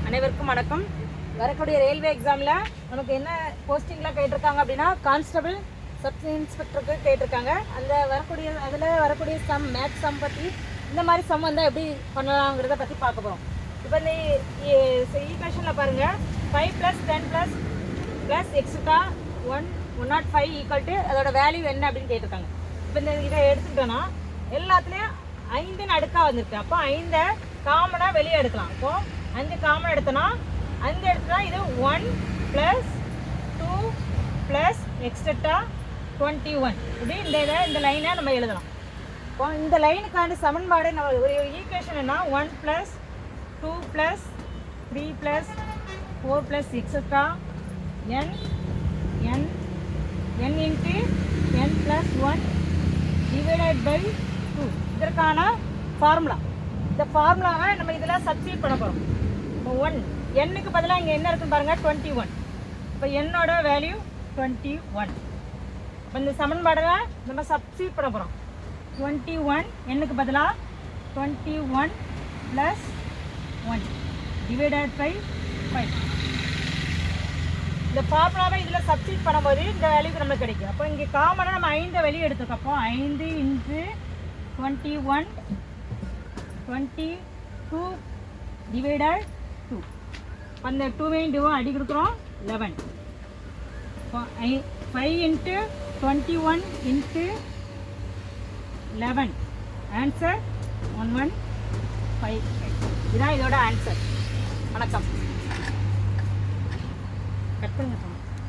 அனைவருக்கும் வணக்கம். வரக்கூடிய ரயில்வே எக்ஸாமில் நமக்கு என்ன போஸ்டிங்லாம் கேட்டிருக்காங்க அப்படின்னா கான்ஸ்டபிள், சப் இன்ஸ்பெக்டருக்கு கேட்டிருக்காங்க. அந்த வரக்கூடிய சம், மேக்ஸ் சம் பற்றி இந்த மாதிரி சம் வந்தால் எப்படி பண்ணலாங்கிறத பற்றி பார்க்க போகிறோம். இப்போ இந்த ஈக்குவேஷனில் பாருங்கள், 5 + 10 + எக்ஸ்ட்ரா 105 ஈக்குவல் டு அதோட வேல்யூ என்ன அப்படின்னு கேட்டிருக்காங்க. இப்போ இந்த இதை எடுத்துக்கிட்டோன்னா எல்லாத்துலேயும் 5 அடுக்காக வந்திருக்கு. அப்போ 5 காமனாக வெளியே எடுக்கலாம். அப்போது 5 காமன் எடுத்தோன்னா 5 எடுத்தோன்னா இது 1 + 2 + எக்ஸ்ட்ரா 21 இப்படி இந்த லைனை நம்ம எழுதலாம். இப்போ இந்த லைனுக்கான சமன்பாடு நம்ம ஒரு ஈக்குவேஷன் என்ன, 1 + 2 + 3 + 4 + extra n into n + 1 divided by 2 இதற்கான ஃபார்முலா. இந்த ஃபார்முலாவை நம்ம இதில் சப்ஸ்டிட்யூட் பண்ண போகிறோம். இப்போ 1 எண்ணுக்கு பதிலாக இங்கே என்ன இருக்குன்னு பாருங்கள், 21. இப்போ என்னோட வேல்யூ 21. இப்போ இந்த சமன்பாடில் நம்ம சப்ஸ்டிட்யூட் பண்ண போகிறோம். 21 எண்ணுக்கு பதிலாக 21 + 1 டிவைடட் பை 5. இந்த ஃபார்முலாவை இதில் சப்ஸ்டிட்யூட் பண்ணும்போது இந்த வேல்யூக்கு நம்மளுக்கு கிடைக்கும். அப்போ இங்கே காமனாக நம்ம 5 வெளியே எடுத்துருக்கோம். அப்போ 5 × 21 22 டிவைடட் 2. அந்த 2 அடி கொடுக்குறோம் 11. இப்போ 5 × 21 × 11 ஆன்சர் 1155. இதுதான் இதோட ஆன்சர். வணக்கம். கட் பண்ணுங்க.